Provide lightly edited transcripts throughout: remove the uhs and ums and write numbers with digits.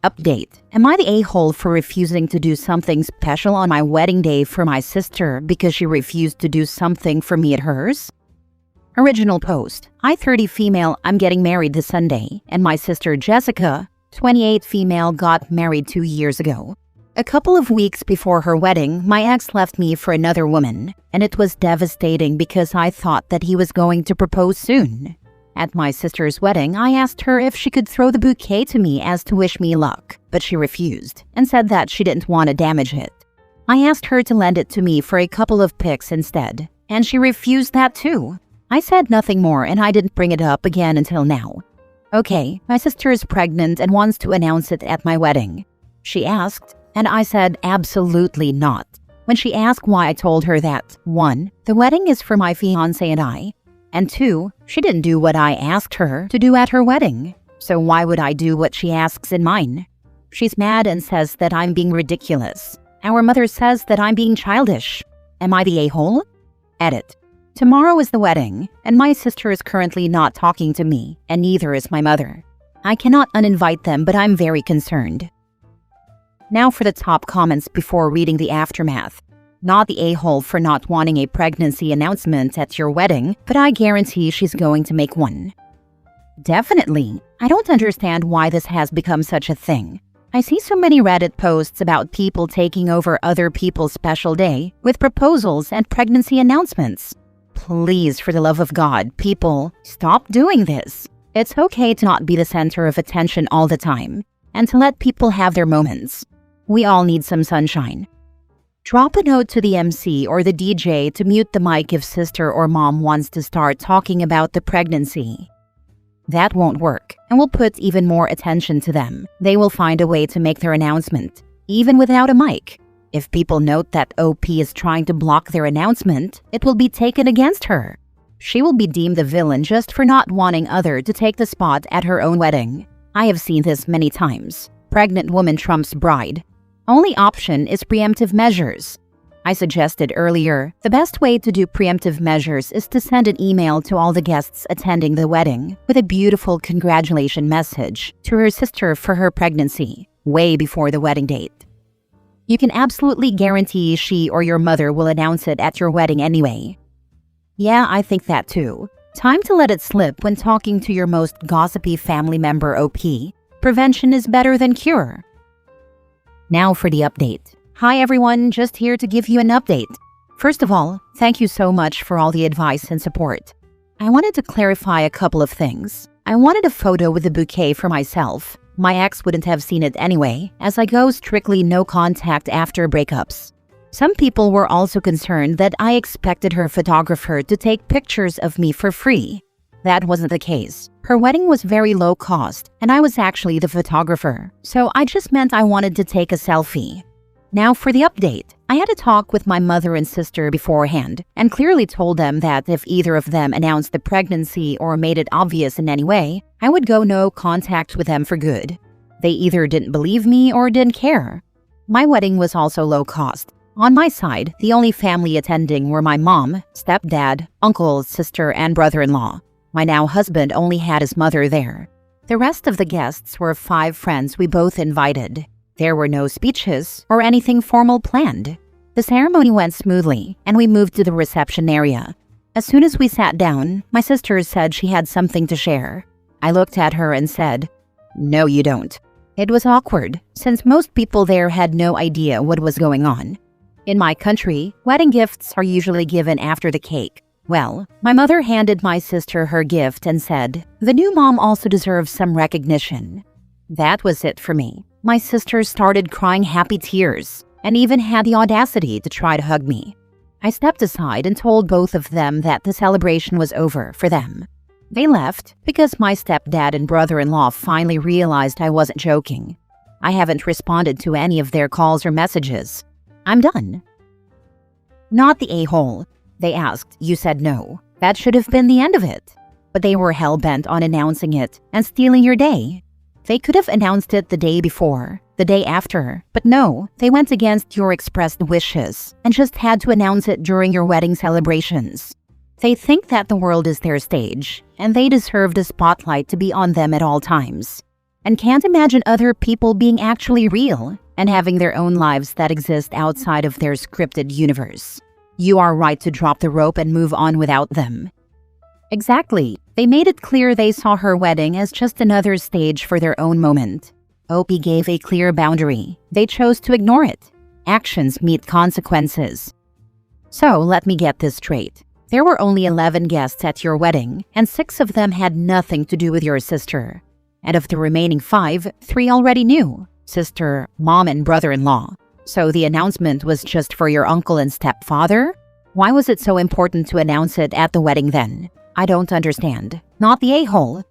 Update. Am I the a-hole for refusing to do something special on my wedding day for my sister because she refused to do something for me at hers? Original post. I, 30 female, I'm getting married this Sunday, and my sister Jessica, 28 female, got married 2 years ago. A couple of weeks before her wedding, my ex left me for another woman, and it was devastating because I thought that he was going to propose soon. At my sister's wedding, I asked her if she could throw the bouquet to me as to wish me luck, but she refused and said that she didn't want to damage it. I asked her to lend it to me for a couple of pics instead, and she refused that too. I said nothing more and I didn't bring it up again until now. Okay, my sister is pregnant and wants to announce it at my wedding. She asked, and I said absolutely not. When she asked why, I told her that 1. The wedding is for my fiancé and I, and 2. She didn't do what I asked her to do at her wedding, so why would I do what she asks in mine? She's mad and says that I'm being ridiculous. Our mother says that I'm being childish. Am I the a-hole? Edit. Tomorrow is the wedding, and my sister is currently not talking to me, and neither is my mother. I cannot uninvite them, but I'm very concerned. Now for the top comments before reading the aftermath. Not the a-hole for not wanting a pregnancy announcement at your wedding, but I guarantee she's going to make one. Definitely. I don't understand why this has become such a thing. I see so many Reddit posts about people taking over other people's special day with proposals and pregnancy announcements. Please, for the love of God, people, stop doing this. It's okay to not be the center of attention all the time, and to let people have their moments. We all need some sunshine. Drop a note to the MC or the DJ to mute the mic if sister or mom wants to start talking about the pregnancy. That won't work, and will put even more attention to them. They will find a way to make their announcement, even without a mic. If people note that OP is trying to block their announcement, it will be taken against her. She will be deemed a villain just for not wanting other to take the spot at her own wedding. I have seen this many times. Pregnant woman trumps bride. Only option is preemptive measures. I suggested earlier, the best way to do preemptive measures is to send an email to all the guests attending the wedding with a beautiful congratulation message to her sister for her pregnancy, way before the wedding date. You can absolutely guarantee she or your mother will announce it at your wedding anyway. Yeah, I think that too. Time to let it slip when talking to your most gossipy family member OP. Prevention is better than cure. Now for the update. Hi everyone, just here to give you an update. First of all, thank you so much for all the advice and support. I wanted to clarify a couple of things. I wanted a photo with a bouquet for myself. My ex wouldn't have seen it anyway, as I go strictly no contact after breakups. Some people were also concerned that I expected her photographer to take pictures of me for free. That wasn't the case. Her wedding was very low cost, and I was actually the photographer, so I just meant I wanted to take a selfie. Now for the update. I had a talk with my mother and sister beforehand, and clearly told them that if either of them announced the pregnancy or made it obvious in any way, I would go no contact with them for good. They either didn't believe me or didn't care. My wedding was also low cost. On my side, the only family attending were my mom, stepdad, uncle, sister, and brother-in-law. My now husband only had his mother there. The rest of the guests were 5 friends we both invited. There were no speeches or anything formal planned. The ceremony went smoothly, and we moved to the reception area. As soon as we sat down, my sister said she had something to share. I looked at her and said, "No, you don't." It was awkward, since most people there had no idea what was going on. In my country, wedding gifts are usually given after the cake. Well, my mother handed my sister her gift and said, "The new mom also deserves some recognition." That was it for me. My sister started crying happy tears and even had the audacity to try to hug me. I stepped aside and told both of them that the celebration was over for them. They left because my stepdad and brother-in-law finally realized I wasn't joking. I haven't responded to any of their calls or messages. I'm done. Not the a-hole. They asked, you said no. That should have been the end of it. But they were hell-bent on announcing it and stealing your day. They could have announced it the day before, the day after, but no, they went against your expressed wishes and just had to announce it during your wedding celebrations. They think that the world is their stage, and they deserve the spotlight to be on them at all times. and can't imagine other people being actually real and having their own lives that exist outside of their scripted universe. You are right to drop the rope and move on without them. Exactly. They made it clear they saw her wedding as just another stage for their own moment. Opie gave a clear boundary. They chose to ignore it. Actions meet consequences. So, let me get this straight. There were only 11 guests at your wedding, and 6 of them had nothing to do with your sister. And of the remaining 5, 3 already knew: sister, mom, and brother-in-law. So the announcement was just for your uncle and stepfather? Why was it so important to announce it at the wedding then? I don't understand. Not the a-hole.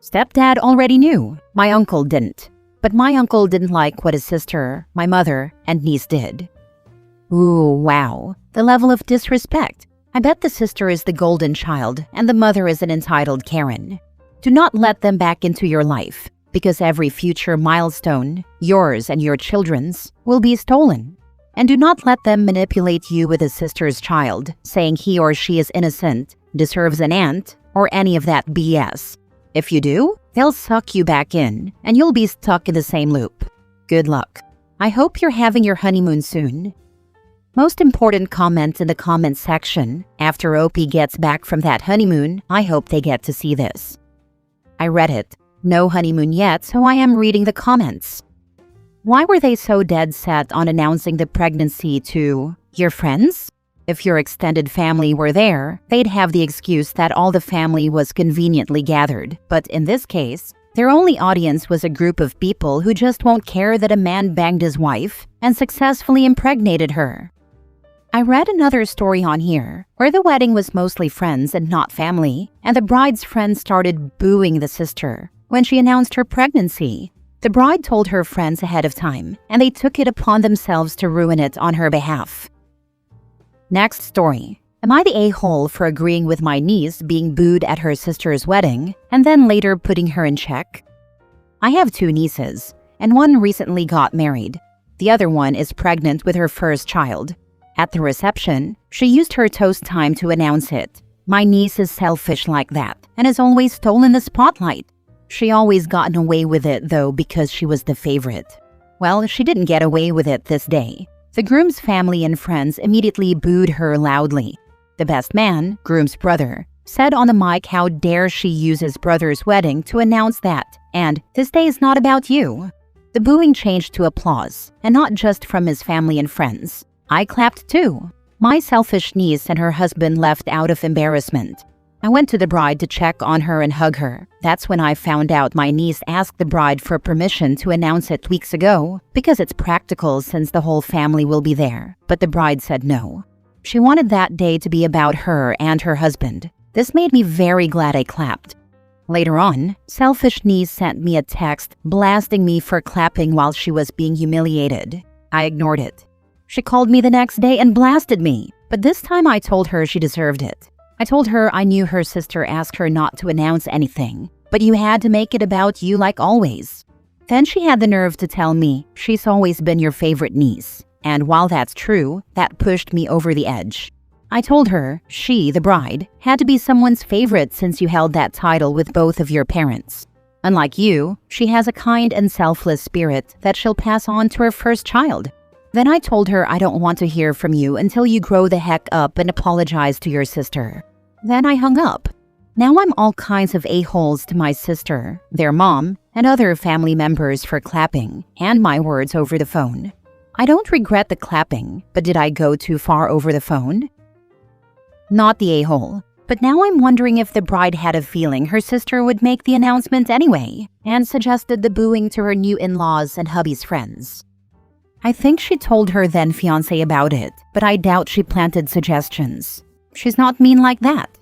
Stepdad already knew. My uncle didn't. But my uncle didn't like what his sister, my mother, and niece did. Ooh, wow. The level of disrespect. I bet the sister is the golden child and the mother is an entitled Karen. Do not let them back into your life, because every future milestone, yours and your children's, will be stolen. And do not let them manipulate you with a sister's child, saying he or she is innocent, deserves an aunt, or any of that BS. If you do, they'll suck you back in, and you'll be stuck in the same loop. Good luck. I hope you're having your honeymoon soon. Most important comment in the comment section. After Opie gets back from that honeymoon, I hope they get to see this. I read it. No honeymoon yet, so I am reading the comments. Why were they so dead set on announcing the pregnancy to your friends? If your extended family were there, they'd have the excuse that all the family was conveniently gathered. But in this case, their only audience was a group of people who just won't care that a man banged his wife and successfully impregnated her. I read another story on here, where the wedding was mostly friends and not family, and the bride's friends started booing the sister when she announced her pregnancy. The bride told her friends ahead of time, and they took it upon themselves to ruin it on her behalf. Next story. Am I the a-hole for agreeing with my niece being booed at her sister's wedding, and then later putting her in check? I have 2 nieces, and one recently got married. The other one is pregnant with her first child. At the reception, she used her toast time to announce it. My niece is selfish like that and has always stolen the spotlight. She always gotten away with it though because she was the favorite. Well, she didn't get away with it this day. The groom's family and friends immediately booed her loudly. The best man, groom's brother, said on the mic how dare she use his brother's wedding to announce that, and this day is not about you. The booing changed to applause, and not just from his family and friends. I clapped too. My selfish niece and her husband left out of embarrassment. I went to the bride to check on her and hug her. That's when I found out my niece asked the bride for permission to announce it weeks ago because it's practical since the whole family will be there. But the bride said no. She wanted that day to be about her and her husband. This made me very glad I clapped. Later on, selfish niece sent me a text blasting me for clapping while she was being humiliated. I ignored it. She called me the next day and blasted me, but this time I told her she deserved it. I told her I knew her sister asked her not to announce anything, but you had to make it about you like always. Then she had the nerve to tell me she's always been your favorite niece, and while that's true, that pushed me over the edge. I told her she, the bride, had to be someone's favorite since you held that title with both of your parents. Unlike you, she has a kind and selfless spirit that she'll pass on to her first child. Then I told her I don't want to hear from you until you grow the heck up and apologize to your sister. Then I hung up. Now I'm all kinds of a-holes to my sister, their mom, and other family members for clapping, and my words over the phone. I don't regret the clapping, but did I go too far over the phone? Not the a-hole, but now I'm wondering if the bride had a feeling her sister would make the announcement anyway, and suggested the booing to her new in-laws and hubby's friends. I think she told her then fiancé about it, but I doubt she planted suggestions. She's not mean like that.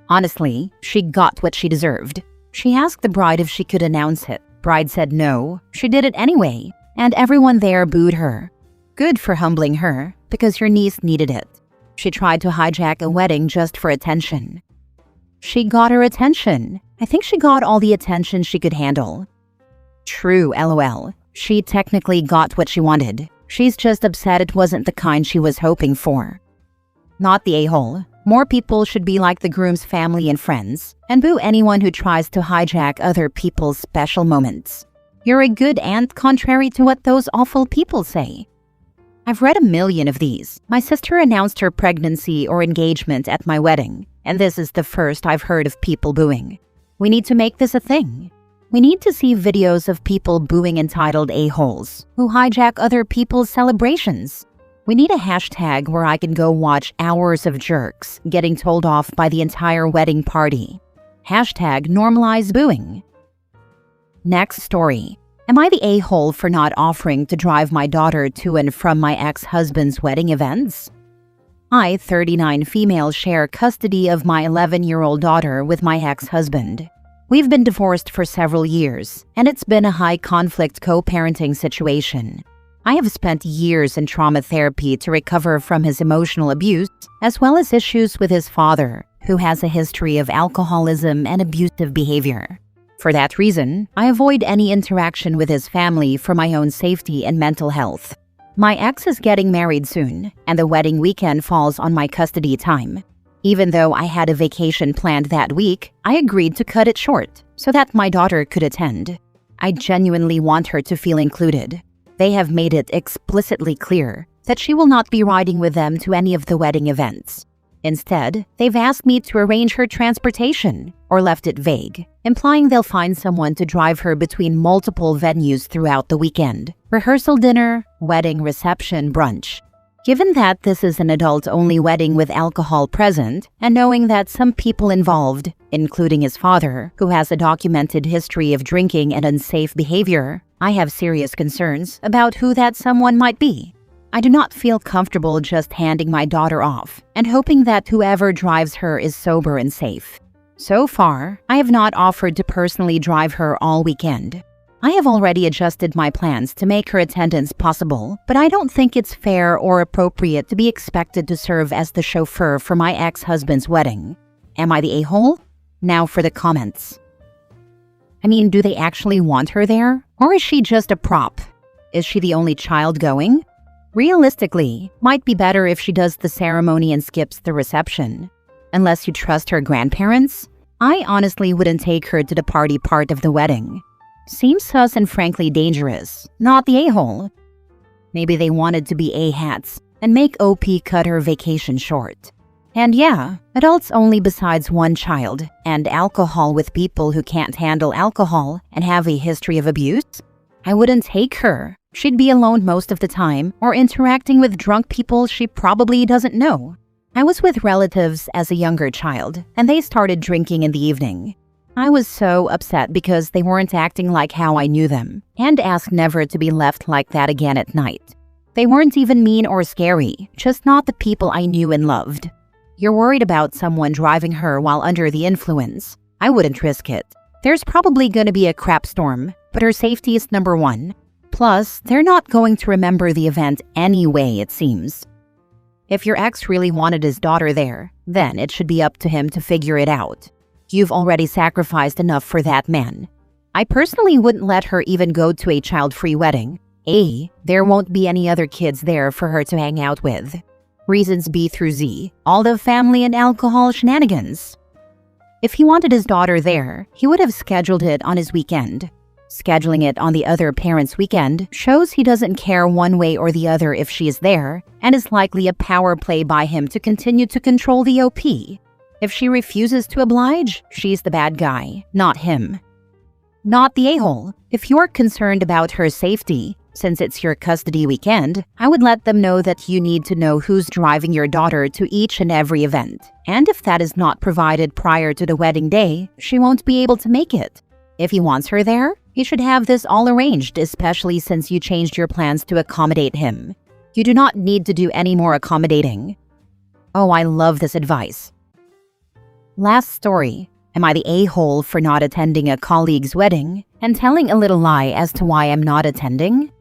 Honestly, she got what she deserved. She asked the bride if she could announce it. Bride said no. She did it anyway, and everyone there booed her. Good for humbling her, because your niece needed it. She tried to hijack a wedding just for attention. She got her attention. I think she got all the attention she could handle. True, LOL. She technically got what she wanted. She's just upset it wasn't the kind she was hoping for. Not the a-hole. More people should be like the groom's family and friends, and boo anyone who tries to hijack other people's special moments. You're a good aunt contrary to what those awful people say. I've read a million of these. My sister announced her pregnancy or engagement at my wedding, and this is the first I've heard of people booing. We need to make this a thing. We need to see videos of people booing entitled a-holes who hijack other people's celebrations. We need a hashtag where I can go watch hours of jerks getting told off by the entire wedding party. Hashtag normalize booing. Next story. Am I the a-hole for not offering to drive my daughter to and from my ex-husband's wedding events? I, 39 female, share custody of my 11-year-old daughter with my ex-husband. We've been divorced for several years, and it's been a high-conflict co-parenting situation. I have spent years in trauma therapy to recover from his emotional abuse, as well as issues with his father, who has a history of alcoholism and abusive behavior. For that reason, I avoid any interaction with his family for my own safety and mental health. My ex is getting married soon, and the wedding weekend falls on my custody time. Even though I had a vacation planned that week, I agreed to cut it short so that my daughter could attend. I genuinely want her to feel included. They have made it explicitly clear that she will not be riding with them to any of the wedding events. Instead, they've asked me to arrange her transportation, or left it vague, implying they'll find someone to drive her between multiple venues throughout the weekend: rehearsal dinner, wedding reception, brunch. Given that this is an adult-only wedding with alcohol present, and knowing that some people involved, including his father, who has a documented history of drinking and unsafe behavior, I have serious concerns about who that someone might be. I do not feel comfortable just handing my daughter off and hoping that whoever drives her is sober and safe. So far, I have not offered to personally drive her all weekend. I have already adjusted my plans to make her attendance possible, but I don't think it's fair or appropriate to be expected to serve as the chauffeur for my ex-husband's wedding. Am I the a-hole? Now for the comments. I mean, do they actually want her there? Or is she just a prop? Is she the only child going? Realistically, might be better if she does the ceremony and skips the reception. Unless you trust her grandparents, I honestly wouldn't take her to the party part of the wedding. Seems sus and frankly dangerous, not the a-hole. Maybe they wanted to be a-hats and make OP cut her vacation short. And yeah, adults only besides one child, and alcohol with people who can't handle alcohol and have a history of abuse? I wouldn't take her. She'd be alone most of the time or interacting with drunk people she probably doesn't know. I was with relatives as a younger child, and they started drinking in the evening. I was so upset because they weren't acting like how I knew them, and asked never to be left like that again at night. They weren't even mean or scary, just not the people I knew and loved. You're worried about someone driving her while under the influence. I wouldn't risk it. There's probably going to be a crap storm, but her safety is number one. Plus, they're not going to remember the event anyway, it seems. If your ex really wanted his daughter there, then it should be up to him to figure it out. You've already sacrificed enough for that man. I personally wouldn't let her even go to a child-free wedding. A, there won't be any other kids there for her to hang out with. Reasons B through Z, all the family and alcohol shenanigans. If he wanted his daughter there, he would have scheduled it on his weekend. Scheduling it on the other parent's weekend shows he doesn't care one way or the other if she is there, and is likely a power play by him to continue to control the OP. If she refuses to oblige, she's the bad guy, not him. Not the a-hole. If you're concerned about her safety, since it's your custody weekend, I would let them know that you need to know who's driving your daughter to each and every event. And if that is not provided prior to the wedding day, she won't be able to make it. If he wants her there, he should have this all arranged, especially since you changed your plans to accommodate him. You do not need to do any more accommodating. Oh, I love this advice. Last story. Am I the a-hole for not attending a colleague's wedding and telling a little lie as to why I'm not attending?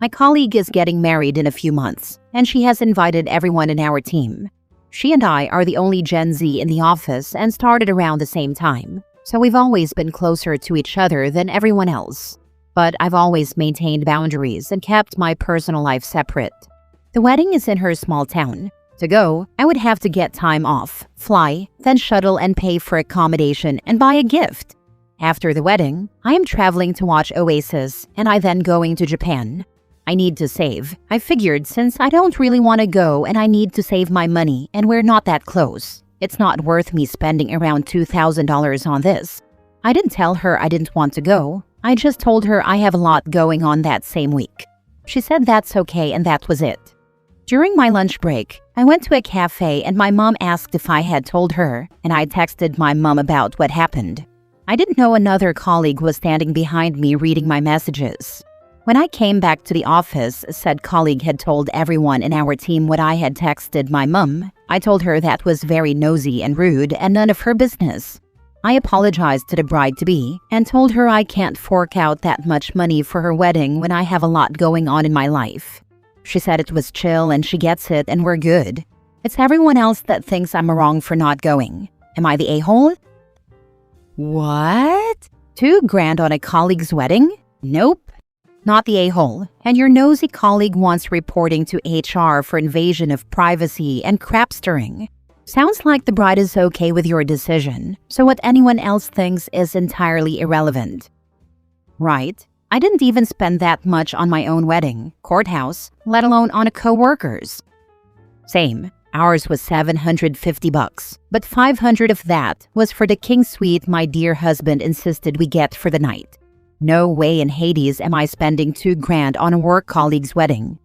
My colleague is getting married in a few months, and she has invited everyone in our team. She and I are the only Gen Z in the office and started around the same time, so we've always been closer to each other than everyone else. But I've always maintained boundaries and kept my personal life separate. The wedding is in her small town. To go, I would have to get time off, fly, then shuttle and pay for accommodation and buy a gift. After the wedding, I am traveling to watch Oasis and I then going to Japan. I need to save. I figured since I don't really want to go and I need to save my money and we're not that close, it's not worth me spending around $2,000 on this. I didn't tell her I didn't want to go. I just told her I have a lot going on that same week. She said that's okay and that was it. During my lunch break, I went to a cafe and my mom asked if I had told her, and I texted my mom about what happened. I didn't know another colleague was standing behind me reading my messages. When I came back to the office, said colleague had told everyone in our team what I had texted my mom. I told her that was very nosy and rude and none of her business. I apologized to the bride-to-be and told her I can't fork out that much money for her wedding when I have a lot going on in my life. She said it was chill and she gets it and we're good. It's everyone else that thinks I'm wrong for not going. Am I the a-hole? What? $2,000 on a colleague's wedding? Nope. Not the a-hole. And your nosy colleague wants reporting to HR for invasion of privacy and crap stirring. Sounds like the bride is okay with your decision, so what anyone else thinks is entirely irrelevant. Right? I didn't even spend that much on my own wedding, courthouse, let alone on a co-worker's. Same. Ours was $750, but $500 of that was for the king suite my dear husband insisted we get for the night. No way in Hades am I spending $2,000 on a work colleague's wedding.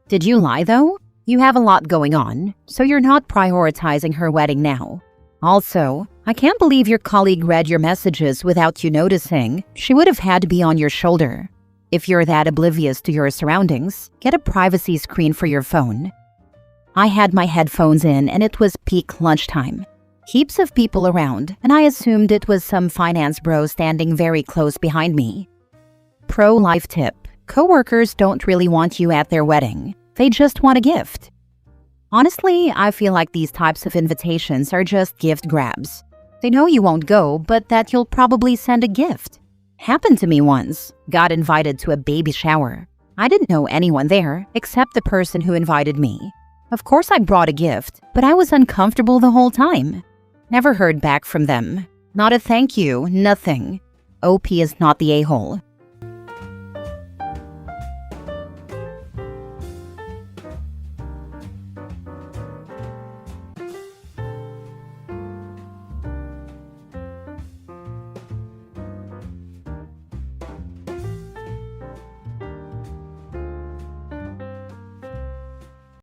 Did you lie though? You have a lot going on, so you're not prioritizing her wedding now. Also, I can't believe your colleague read your messages without you noticing. She would have had to be on your shoulder. If you're that oblivious to your surroundings, get a privacy screen for your phone. I had my headphones in and it was peak lunchtime. Heaps of people around, and I assumed it was some finance bro standing very close behind me. Pro-life tip: coworkers don't really want you at their wedding. They just want a gift. Honestly, I feel like these types of invitations are just gift grabs. They know you won't go, but that you'll probably send a gift. Happened to me once. Got invited to a baby shower. I didn't know anyone there except the person who invited me. Of course I brought a gift, but I was uncomfortable the whole time. Never heard back from them. Not a thank you, nothing. OP is not the a-hole.